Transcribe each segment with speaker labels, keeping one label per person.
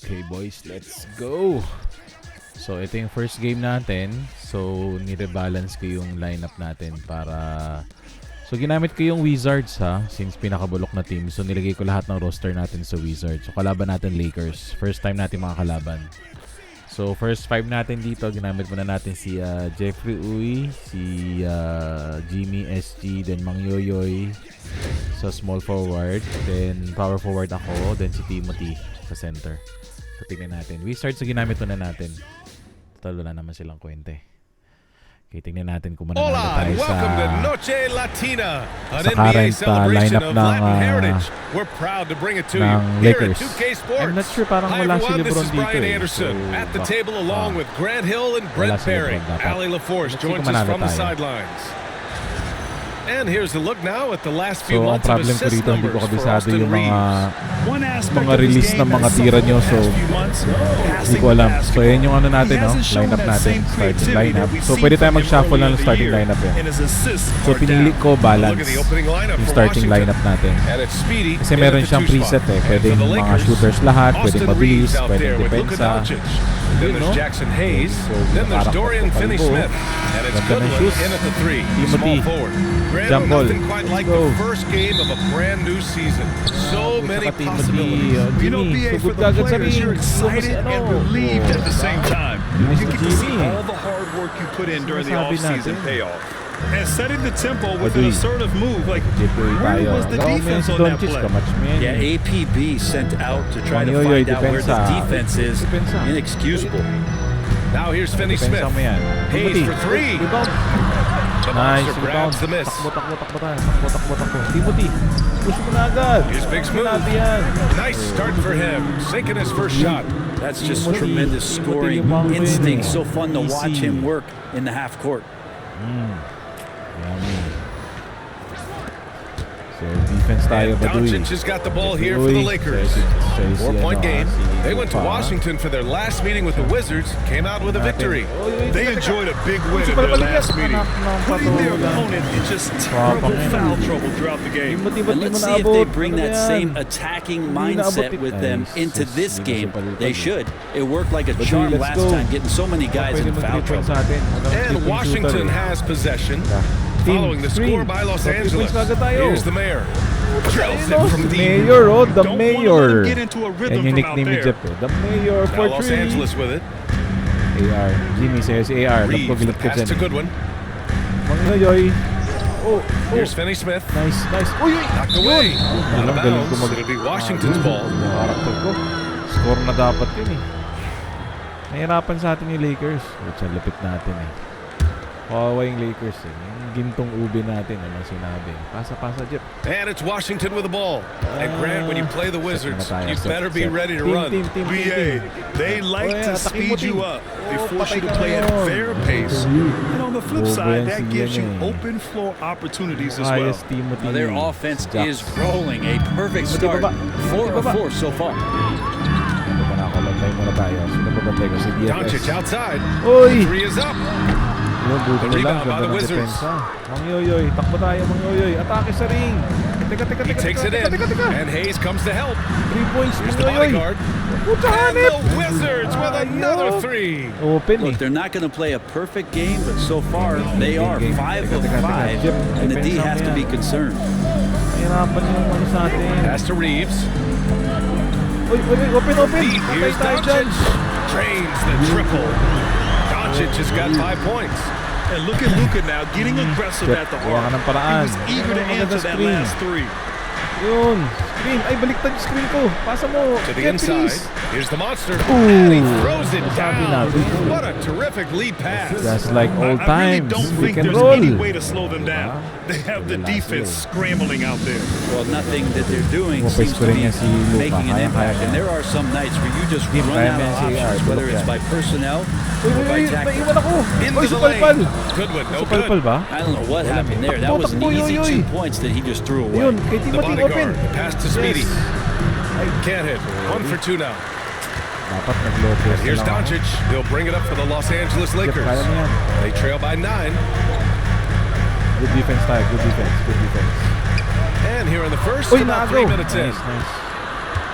Speaker 1: Okay boys, let's go! So ito yung first game natin. So nire-balance ko yung lineup natin para... So ginamit ko yung Wizards ha, since pinakabulok na team. So nilagay ko lahat ng roster natin sa Wizards. So kalaban natin Lakers. First time natin makakalaban. So first 5 natin dito, ginamit muna natin si Jeffrey Uy, si Jimmy SG, then Mang Yoyoy sa small forward, then power forward ako, then si Timothy sa center. So tingnan natin. Wizards na ginamit muna natin. Total wala naman silang kwente. Okay, tingnan natin kung mananalo tayo sa current lineup ng Lakers. I'm not sure, parang wala si LeBron dito eh. So, wala si LeBron dapat. Hindi ko manalo tayo.
Speaker 2: And here's the look now at the last few months
Speaker 1: of
Speaker 2: assist numbers for Austin Reeves.
Speaker 1: Mga release ng mga tira nyo, so hindi ko alam. So yan yung ano natin, no? Lineup natin, starting lineup. So pwede tayo mag-shuffle na ng starting lineup yan. So pinili ko balance yung starting lineup natin. Kasi meron siyang preset eh. Pwede yung mga shooters lahat, pwede mabilis, pwede depensa.
Speaker 2: Then there's Jackson Hayes. Then there's Dorian Finney-Smith. And it's Goodwin in at the 3. Small forward. Granted, nothing quite like the first game of a brand new season. So many possibilities.
Speaker 3: You know, BA, for the players, you're excited and relieved at the same time. You get to see all the hard work you put in during the offseason pay off. And setting the tempo with an assertive move, like where was the defense on that play?
Speaker 4: Yeah, APB sent out to try to find out where the defense is. Inexcusable.
Speaker 2: Now here's Finney-Smith. Hayes for 3.
Speaker 1: Nice,
Speaker 2: grabs the miss.
Speaker 1: Takbo. Timothy, push mo na agad.
Speaker 2: Here's big smooth. Nice start for him. Sinking his first shot.
Speaker 4: That's just tremendous scoring instinct. So fun to watch him work in the half court.
Speaker 1: So defense tayo ba
Speaker 2: Doncic has got the ball here for the Lakers. 4-point game. They went to Washington for their last meeting with the Wizards. Came out with a victory.
Speaker 3: They enjoyed a big win in their last meeting. Putting their opponent in just terrible foul trouble throughout the game.
Speaker 4: And let's see if they bring that same attacking mindset with them into this game. They should. It worked like a charm last time, getting so many guys in foul trouble.
Speaker 2: And Washington has possession. Following the score by Los Angeles. Here's the mayor. Drills it from deep.
Speaker 1: Mayor, oh, the mayor. Yan yung nickname ni Jeff eh. The mayor for 3.
Speaker 2: Los Angeles with it.
Speaker 1: AR. Jimmy says AR.
Speaker 2: Reeves, the pass to Goodwin.
Speaker 1: Mangayoy. Oh.
Speaker 2: Here's Finney-Smith.
Speaker 1: Nice.
Speaker 2: Uy! Knocked away. Out of bounds. It'll be Washington's ball.
Speaker 1: Score na dapat yun eh. Nahirapan sa atin yung Lakers. Which ang lapit natin eh. Kawawa yung Lakers eh. Yung gintong ube natin, anong sinabi. Pasa, Jeff.
Speaker 2: And it's Washington with the ball. And Grant, when you play the Wizards, you better be ready to run.
Speaker 3: BA, they like to speed you up. They force you to play at their pace. And on the flip side, that gives you open floor opportunities as well.
Speaker 4: Now their offense is rolling. A perfect start. 4 of 4 so far.
Speaker 2: Doncic outside.
Speaker 1: Oy!
Speaker 2: 3 is up.
Speaker 1: The rebound by the Wizards. Mang Yoyoy, takbo tayo Mang Yoyoy. Atake sa ring.
Speaker 2: He takes it in, and Hayes comes to help.
Speaker 1: 3 points.
Speaker 2: Here's the bodyguard. And the Wizards with another 3.
Speaker 1: Open
Speaker 4: Look, they're not going to play a perfect game, but so far they are 5 of 5, and the D has to be concerned.
Speaker 1: Hirapan yung ano sa atin.
Speaker 2: Pass to Reeves.
Speaker 1: Open.
Speaker 2: Here's Doncic. Trains the triple. Doncic has got 5 points.
Speaker 3: And look at Luka now, getting aggressive at the arc. He was eager to answer that last 3.
Speaker 1: Yun. Screen. Ay, baliktad yung screen ko. Pasa mo.
Speaker 2: To the inside. Here's the monster. And he throws it down. What a terrific lead pass.
Speaker 1: That's like old times.
Speaker 3: I really don't think there's any way to slow them down. They have the defense scrambling out there.
Speaker 4: Well, nothing that they're doing seems to be making an impact. And there are some nights where you just run out of options, whether it's by personnel or by tactics.
Speaker 2: Into the lane. Goodwin, no good.
Speaker 4: I don't know what happened there. That was an easy 2 points that he just threw away.
Speaker 2: The bodyguard. Pass to Speedy. Can't hit. 1 for 2 now. And here's Doncic. He'll bring it up for the Los Angeles Lakers. They trail by 9.
Speaker 1: Good defense tayo. Good defense.
Speaker 2: And here in the first, about 3 minutes in.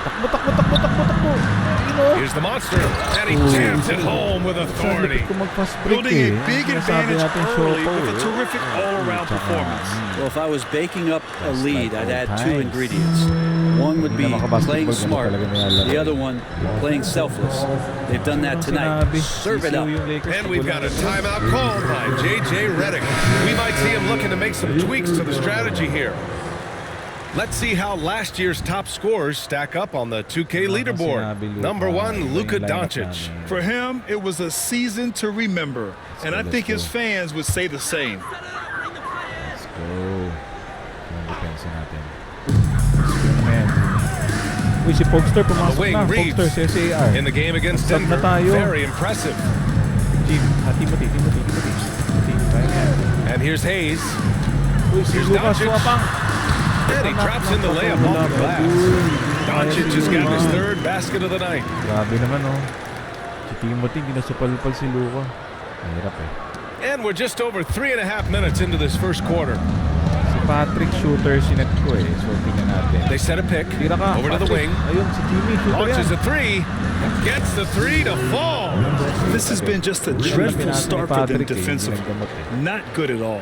Speaker 1: Takbo.
Speaker 2: Here's the monster, and he jams it home with authority.
Speaker 3: Building a big advantage early with a terrific all-around performance.
Speaker 4: Well, if I was baking up a lead, I'd add two ingredients. One would be playing smart, the other one playing selfless. They've done that tonight. Serve it up.
Speaker 2: And we've got a timeout called by J.J. Redick. We might see him looking to make some tweaks to the strategy here. Let's see how last year's top scorers stack up on the 2K leaderboard. Number 1, Luka Doncic.
Speaker 3: For him, it was a season to remember, and I think his fans would say the same.
Speaker 1: Let's go. Yung depensa natin. Uy, si Pogster pumasok na. Pogster, si SAR.
Speaker 2: In the game against Denver, very impressive.
Speaker 1: Timothy.
Speaker 2: And here's Hayes.
Speaker 1: Uy, si
Speaker 2: Here's
Speaker 1: Lucas
Speaker 2: Doncic.
Speaker 1: Swapang.
Speaker 2: And he drops in the layup off the glass. Doncic has got his third basket of the night.
Speaker 1: Grabe naman, oh. Si Timothy, ginasupalpal si Luka. Mahirap eh.
Speaker 2: And we're just over 3.5 minutes into this first quarter.
Speaker 1: Si Patrick shooter sinet ko eh. So tingnan natin.
Speaker 2: They set a pick.
Speaker 1: Tira ka,
Speaker 2: over to the
Speaker 1: Patrick.
Speaker 2: wing.
Speaker 1: Ayun, si Jimmy. Shooter
Speaker 2: Launches
Speaker 1: yan.
Speaker 2: a three. Gets the three to fall.
Speaker 3: This has been just a dreadful start for them defensively. Not good at all.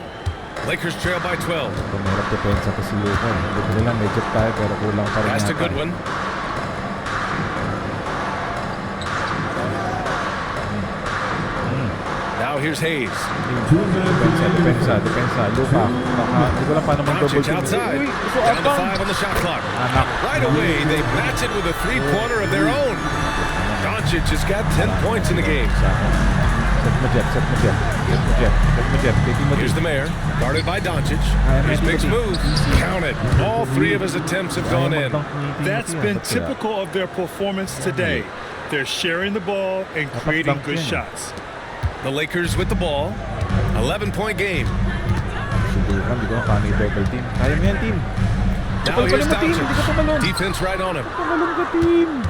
Speaker 2: Lakers trail by 12.
Speaker 1: Mahirap depensa to si Luka. Hindi lang medyo tayo pero kulang pa rin.
Speaker 2: That's a good one. Now here's Hayes.
Speaker 1: Depensa. Luka. Hindi ko lang paano mag-double
Speaker 2: Doncic
Speaker 1: team.
Speaker 2: outside.
Speaker 1: Uy,
Speaker 2: Down to 5 on the shot clock. Right away, they match it with a three-pointer of their own. Doncic has got 10 points in the game.
Speaker 1: Set mo, Jeff.
Speaker 2: Here's the mayor, guarded by Doncic. Here's Big's move. Count it. All three of his attempts have gone in.
Speaker 3: That's been typical of their performance today. They're sharing the ball and creating good shots.
Speaker 2: The Lakers with the ball. 11-point game.
Speaker 1: Subukan, di ko na paano i-double team. Kaya mo yan, team.
Speaker 2: Now here's
Speaker 1: Hindi ka tumalon.
Speaker 2: Doncic. Defense right on him.
Speaker 1: Tumalon ka, team.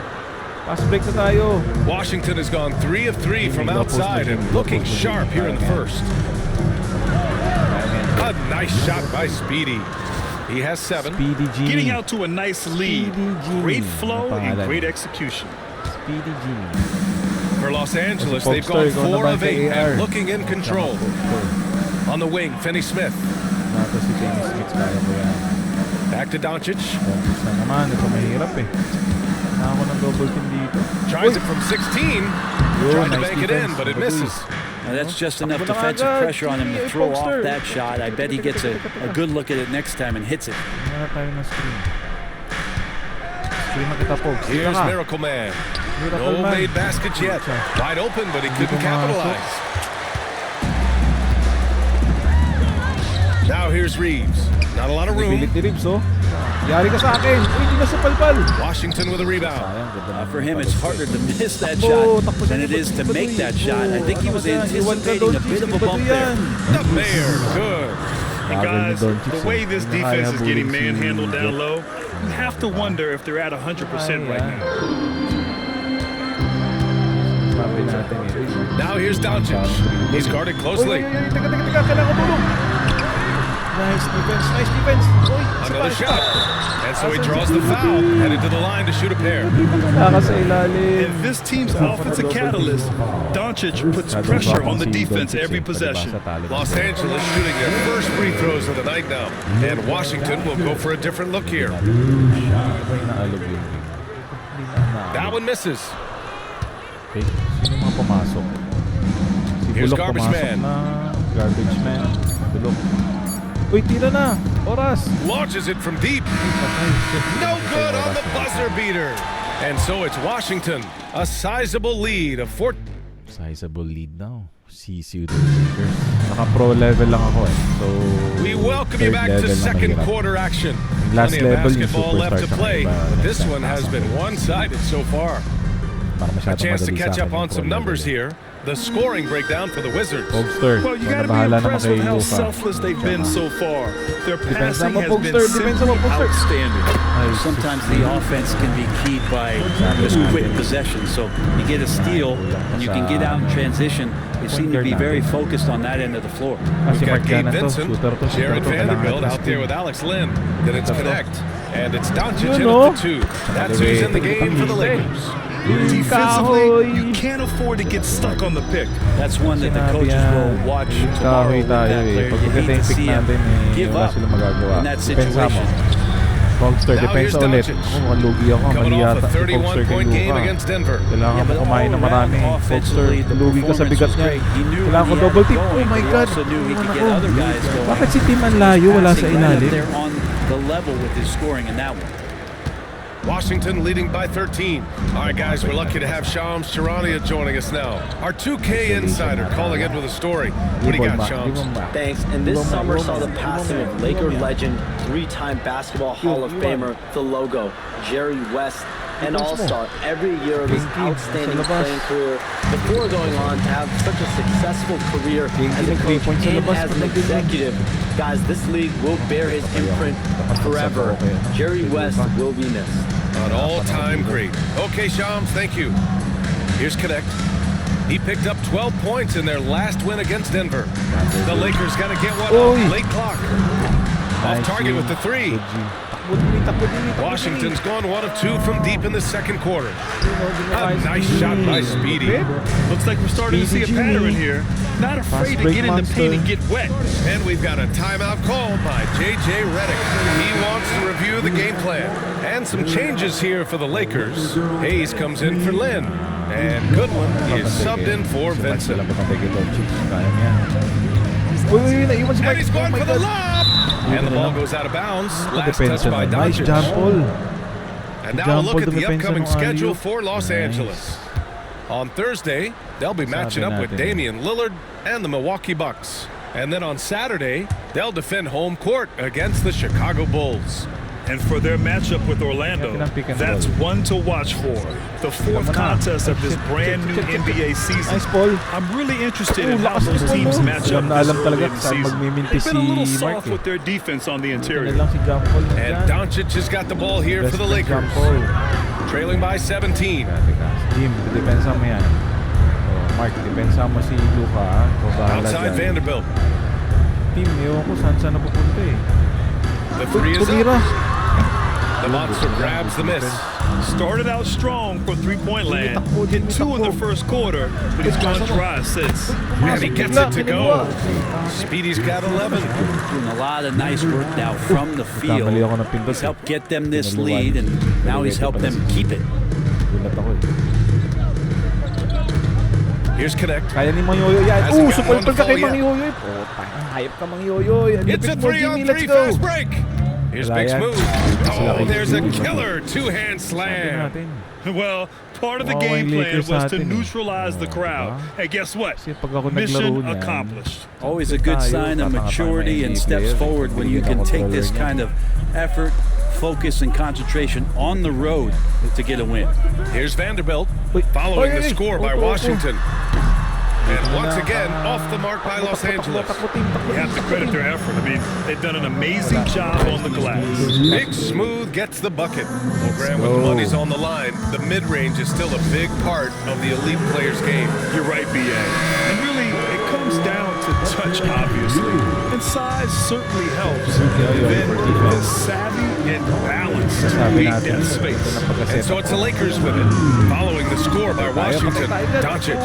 Speaker 1: Pass break na tayo.
Speaker 2: Washington has gone 3 of 3 from outside and looking sharp here in the first. A nice shot by Speedy. He has 7.
Speaker 1: Speedy Jimmy.
Speaker 3: Getting out to a nice lead. Great flow and great execution.
Speaker 1: Speedy Jimmy.
Speaker 2: For Los Angeles, they've gone 4 of 8 and looking in control. On the wing, Finney Smith.
Speaker 1: Nato si Finney Smith, kaya ko yan.
Speaker 2: Back to Doncic.
Speaker 1: Doncic na naman, ito mahirap eh. Na ako ng double team dito.
Speaker 2: Tries it from 16. Tried to bank it in, but it misses.
Speaker 4: Now that's just enough defensive pressure on him to throw off that shot. I bet he gets a good look at it next time and hits it.
Speaker 1: Wala tayo na screen. Screen na kita po.
Speaker 2: Here's Miracle Man. No made baskets yet. Wide open, but he couldn't capitalize. Now here's Reeves. Not a lot of room.
Speaker 1: Pilit ni Reeves, oh. Yari ka sa akin. Uy, di na sa palpal.
Speaker 2: Washington with a rebound.
Speaker 4: For him, it's harder to miss that shot than it is to make that shot. I think he was anticipating a bit of a bump there.
Speaker 2: The mayor, good.
Speaker 3: And guys, the way this defense is getting manhandled down low, you have to wonder if they're at 100% right now.
Speaker 2: Now here's Doncic. He's guarded closely.
Speaker 1: Nice defense.
Speaker 2: Another shot. And so he draws the foul, headed to the line to shoot a pair.
Speaker 3: If this team's offensive catalyst, Doncic puts pressure on the defense every possession.
Speaker 2: Los Angeles shooting their first free throws of the night now. And Washington will go for a different look here. That one misses.
Speaker 1: Sino mga pumasok?
Speaker 2: Here's Garbage Man.
Speaker 1: Garbage Man. Bulok. Uy, tira na. Oras.
Speaker 2: Launches it from deep. No good on the buzzer beater. And so it's Washington. A sizable lead of 4.
Speaker 1: Sizable lead now. CCU Lakers. Naka-pro level lang ako eh. So,
Speaker 2: we welcome you back to second quarter action.
Speaker 1: Last
Speaker 2: Plenty of
Speaker 1: level yung
Speaker 2: basketball left to
Speaker 1: superstar
Speaker 2: play. This one has been one-sided so far. A chance to catch up on some numbers here. The scoring breakdown for the Wizards.
Speaker 3: Well, you got to be impressed with how selfless they've been so far. Their passing has been simply outstanding.
Speaker 4: Sometimes the offense can be keyed by just quick possession. So you get a steal and you can get out in transition. They seem to be very focused on that end of the floor.
Speaker 2: We've got Gabe Vincent, Jared Vanderbilt out there with Alex Lim. Then it's Connect. And it's Doncic in at the 2. That's who's in the game for the Lakers.
Speaker 3: Defensively, you can't afford to get stuck on the pick.
Speaker 4: That's one that the coaches will watch tomorrow with that player. You hate to see him give up in that situation.
Speaker 1: Fogster,
Speaker 2: Now here's
Speaker 1: depensa ulit.
Speaker 2: Doncic.
Speaker 1: Ako, lugi ako. Mali
Speaker 2: Coming off
Speaker 1: yata
Speaker 2: a
Speaker 1: si Fogster
Speaker 2: 31-point
Speaker 1: kay
Speaker 2: game
Speaker 1: Luka.
Speaker 2: against Denver.
Speaker 1: Kailangan mo kumain na marami. Fogster,
Speaker 4: offensively, the
Speaker 1: lugi ka sa
Speaker 4: performance
Speaker 1: bigat
Speaker 4: was
Speaker 1: niya.
Speaker 4: great. He knew
Speaker 1: Kailangan ko
Speaker 4: when he
Speaker 1: double
Speaker 4: had it
Speaker 1: tip. Oh
Speaker 4: going,
Speaker 1: my
Speaker 4: he
Speaker 1: God.
Speaker 4: also knew he could get
Speaker 1: Ako.
Speaker 4: other guys going.
Speaker 1: Bakit si Tim ang layo? Wala sa
Speaker 4: Passing right up
Speaker 1: ilalim.
Speaker 4: there on the level with his scoring in that one.
Speaker 2: Washington leading by 13. All right, guys, we're lucky to have Shams Charania joining us now. Our 2K insider calling in with a story. What do you got, Shams?
Speaker 5: Thanks. And this summer saw the passing of Laker legend, three-time basketball Hall of Famer, the logo, Jerry West, an all-star every year of his outstanding playing career before going on to have such a successful career as a coach and as an executive. Guys, this league will bear his imprint forever. Jerry West will be missed.
Speaker 2: An all-time great. Okay, Shams, thank you. Here's Connect. He picked up 12 points in their last win against Denver. The Lakers got to get one off. Late clock. Off target with the three. Washington's gone 1 of 2 from deep in the second quarter. A nice shot by Speedy.
Speaker 3: Looks like we're starting to see a pattern here. Not afraid to get in the paint and get wet.
Speaker 2: And we've got a timeout called by J.J. Redick. He wants to review the game plan. And some changes here for the Lakers. Hayes comes in for Lynn. And Goodwin is subbed in for Vincent. And he's going for the lob! And the ball goes out of bounds. Last touch by
Speaker 1: Nice
Speaker 2: Doncic.
Speaker 1: jump ball.
Speaker 2: And now a look at the upcoming schedule for Los Angeles. On Thursday, they'll be matching up with Damian Lillard and the Milwaukee Bucks. And then on Saturday, they'll defend home court against the Chicago Bulls.
Speaker 3: And for their matchup with Orlando, that's one to watch for. The fourth contest of this brand new NBA season.
Speaker 1: Nice ball.
Speaker 3: I'm really interested in how those teams match up this early in the season. They've been a little soft with their defense on the interior.
Speaker 2: And Doncic has got the ball here for the Lakers. Trailing by 17.
Speaker 1: Jim, depensa mo yan. Mark, depensa mo si Luka.
Speaker 2: Outside Vanderbilt.
Speaker 1: Team, ewan ko saan na pupunta eh.
Speaker 2: The three is up. The monster grabs the miss.
Speaker 3: Started out strong for three-point land. Hit 2 in the first quarter, but he's gone dry since.
Speaker 2: And he gets it to go. Speedy's got 11.
Speaker 4: Doing a lot of nice work now from the field. He's helped get them this lead, and now he's helped them keep it.
Speaker 2: Here's Connect.
Speaker 1: Kaya ni Mang Yoyo yan. Supulpul ka kay Mang Yoyo. Hype ka Mang Yoyo.
Speaker 2: It's a 3-on-3 fast break. Here's Big Smooth. Oh, there's a killer two-hand slam.
Speaker 3: Well, part of the game plan was to neutralize the crowd. And guess what? Mission accomplished.
Speaker 4: Always a good sign of maturity and steps forward when you can take this kind of effort, focus, and concentration on the road to get a win.
Speaker 2: Here's Vanderbilt following the score by Washington. And once again, off the mark by Los Angeles.
Speaker 3: You have to credit their effort. I mean, they've done an amazing job on the glass.
Speaker 2: Big Smooth gets the bucket. Well, Graham, with the money's on the line, the mid-range is still a big part of the elite player's game.
Speaker 3: You're right, B.A. And really, it comes down to touch, obviously. And size certainly helps. And then the savvy and balance to beat that space.
Speaker 2: And so it's the Lakers with it. Following the score by Washington, Doncic.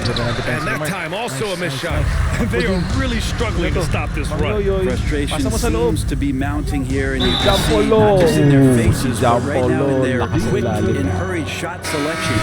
Speaker 2: And that time also a missed shot.
Speaker 3: They are really struggling to stop this run.
Speaker 4: Frustration seems to be mounting here, and you can see not just in their faces, but right now in their quick and hurried shot selection.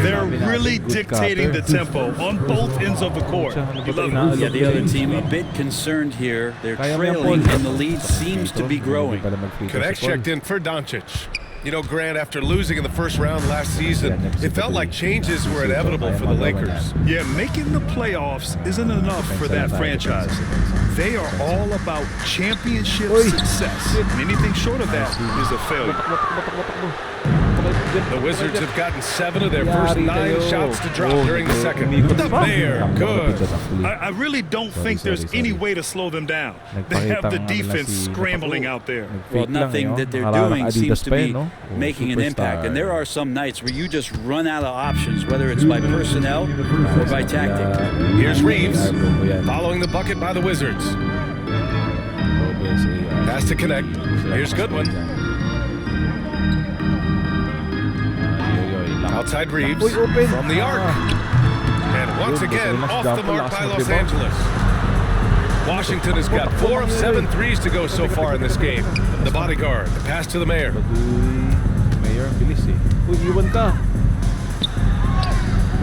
Speaker 3: They're really dictating the tempo on both ends of the court. You love it.
Speaker 4: Yeah, the other team a bit concerned here. They're trailing, and the lead seems to be growing.
Speaker 2: Connect checked in for Doncic. You know, Grant, after losing in the first round last season, it felt like changes were inevitable for the Lakers.
Speaker 3: Yeah, making the playoffs isn't enough for that franchise. They are all about championship success. And anything short of that is a failure.
Speaker 2: The Wizards have gotten 7 of their first 9 shots to drop during the second. The Bear, good.
Speaker 3: I really don't think there's any way to slow them down. They have the defense scrambling out there.
Speaker 4: Well, nothing that they're doing seems to be making an impact. And there are some nights where you just run out of options, whether it's by personnel or by tactic.
Speaker 2: Here's Reeves, following the bucket by the Wizards. Pass to Connect. Here's Goodwin. outside Reeves
Speaker 1: Uy, open.
Speaker 2: from the arc. And once again, off the mark by Los Angeles. Washington has got 4 of 7 threes to go so far in this game. The bodyguard, the pass to the mayor.
Speaker 1: Mayor, ang bilis eh. Uy, iwan ka.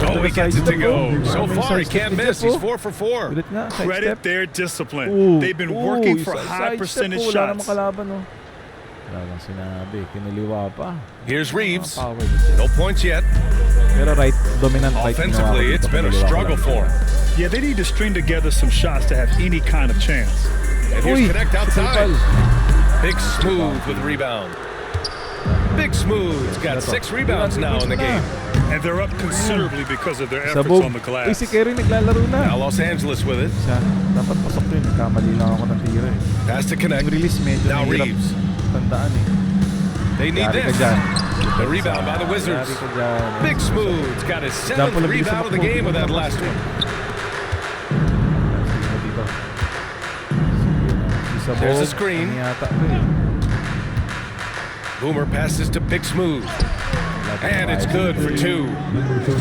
Speaker 2: Oh, he gets it to go. So far, he can't miss. He's 4 for 4.
Speaker 1: Ulit nga,
Speaker 3: Credit
Speaker 1: sidestep.
Speaker 3: their discipline.
Speaker 1: Ooh,
Speaker 3: They've been working for high
Speaker 1: sidestep
Speaker 3: percentage
Speaker 1: po. Wala namang
Speaker 3: shots.
Speaker 1: kalaban, no? Wala lang sinabi. Kinaliwa pa.
Speaker 2: Here's Reeves.
Speaker 1: Power dito.
Speaker 2: No points yet.
Speaker 1: Pero right, dominant right.
Speaker 2: Offensively, it's been a struggle for him.
Speaker 3: Yeah, they need to string together some shots to have any kind of chance.
Speaker 2: And here's
Speaker 1: Uy,
Speaker 2: Connect outside.
Speaker 1: Supal.
Speaker 2: Big Smooth with rebound. Big Smooth's got 6 rebounds now in the game.
Speaker 3: And they're up considerably because of their efforts
Speaker 1: Sabog.
Speaker 3: on the
Speaker 1: Uy,
Speaker 3: glass.
Speaker 1: si Kerry naglalaro na.
Speaker 2: Now Los Angeles with it.
Speaker 1: Isa, dapat pasok yun. Kamali lang ako ng tira eh.
Speaker 2: Pass to Connect.
Speaker 1: Yung release medyo
Speaker 2: Now
Speaker 1: mahirap
Speaker 2: Reeves.
Speaker 1: tandaan eh.
Speaker 2: They need
Speaker 1: Yari ka
Speaker 2: this.
Speaker 1: dyan.
Speaker 2: The rebound by the Wizards.
Speaker 1: Yari ka dyan.
Speaker 2: Big Smooth's got his
Speaker 1: Jump
Speaker 2: 7th
Speaker 1: ulit, bilis
Speaker 2: rebound of the
Speaker 1: tumakbo.
Speaker 2: game with that last one.
Speaker 1: Dito. Isa
Speaker 2: There's a
Speaker 1: ball.
Speaker 2: screen.
Speaker 1: Ano yata ito eh.
Speaker 2: Boomer passes to Big Smooth. And it's good for 2.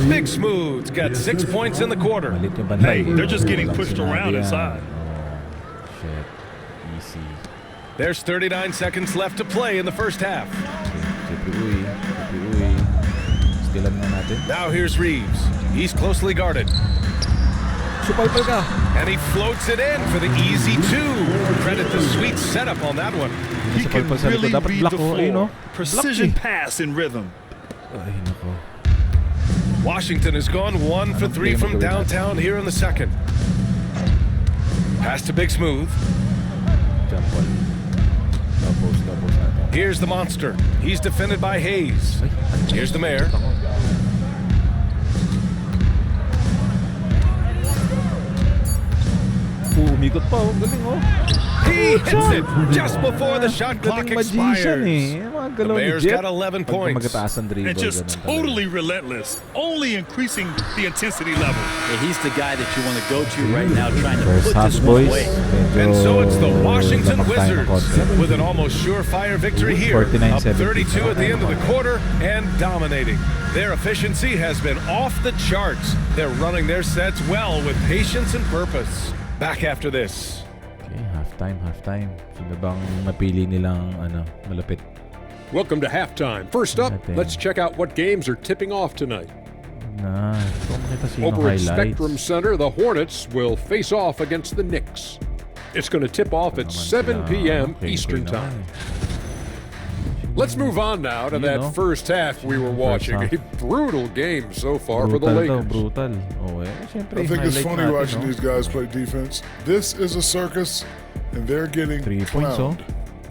Speaker 2: Big Smooth's got 6 points in the quarter.
Speaker 1: Malit yung bantay.
Speaker 3: Hey, they're just getting
Speaker 1: Walang
Speaker 3: pushed
Speaker 1: sinabi
Speaker 3: around
Speaker 1: yan.
Speaker 3: inside.
Speaker 1: Oh, shit. Easy.
Speaker 2: There's 39 seconds left to play in the first half.
Speaker 1: Uy. Stilan nga natin.
Speaker 2: Now here's Reeves. He's closely guarded.
Speaker 1: Supal-pal ka.
Speaker 2: And he floats it in for the easy 2. Credit the sweet setup on that one.
Speaker 3: He can
Speaker 1: Supal-pal sa
Speaker 3: really
Speaker 1: likod. Dapat
Speaker 3: read
Speaker 1: block
Speaker 3: the
Speaker 1: ko. Ayun, no?
Speaker 3: floor. Precision pass in rhythm.
Speaker 1: Ay, nako.
Speaker 2: Washington has gone 1 for 3 from downtown here in the second. Pass to Big Smooth.
Speaker 1: Jump ball. Doubles natin.
Speaker 2: Here's the monster. He's defended by Hayes. Here's the mayor.
Speaker 1: Umikot pa. Galing, oh.
Speaker 2: He hits it just before the shot clock
Speaker 1: Galing magician
Speaker 2: expires.
Speaker 1: eh. Mga
Speaker 2: The
Speaker 1: galaw ni
Speaker 2: Mayor's
Speaker 1: Jet.
Speaker 2: got 11
Speaker 1: Pag
Speaker 2: points.
Speaker 1: magataas ang dribble.
Speaker 3: And just
Speaker 1: ganun talaga.
Speaker 3: totally relentless, only increasing the intensity level.
Speaker 4: Yeah, he's the guy that you want to go to right now, trying to
Speaker 1: First
Speaker 4: put
Speaker 1: half,
Speaker 4: this one
Speaker 1: boys.
Speaker 4: away.
Speaker 1: Medyo
Speaker 2: And so it's the Washington
Speaker 1: lamak tayo ng
Speaker 2: Wizards
Speaker 1: konti.
Speaker 2: with an almost surefire victory here. Up
Speaker 1: 49-17.
Speaker 2: 32 at the end of the quarter and dominating. Their efficiency has been off the charts. They're running their sets well with patience and purpose. Back after this.
Speaker 1: Okay, halftime. Sino bang napili nilang malapit?
Speaker 6: Welcome to halftime. First up,
Speaker 1: Natin.
Speaker 6: let's check out what games are tipping off tonight.
Speaker 1: Ito makita sino
Speaker 6: Over at
Speaker 1: highlights.
Speaker 6: Spectrum Center, the Hornets will face off against the Knicks. It's going to tip off at 7 p.m. Eastern Time. Let's move on now to that first half we were watching. A brutal game so far for the Lakers.
Speaker 1: Brutal. Oh,
Speaker 7: I think it's funny watching these guys play defense. This is a circus, and they're getting
Speaker 1: 3 points,
Speaker 7: clowned.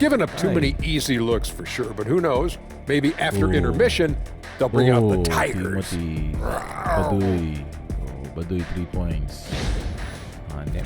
Speaker 6: Giving up too many easy looks for sure, but who knows? Maybe after intermission, they'll bring out the Tigers.
Speaker 1: Baduy. Baduy 3 points. Hanep.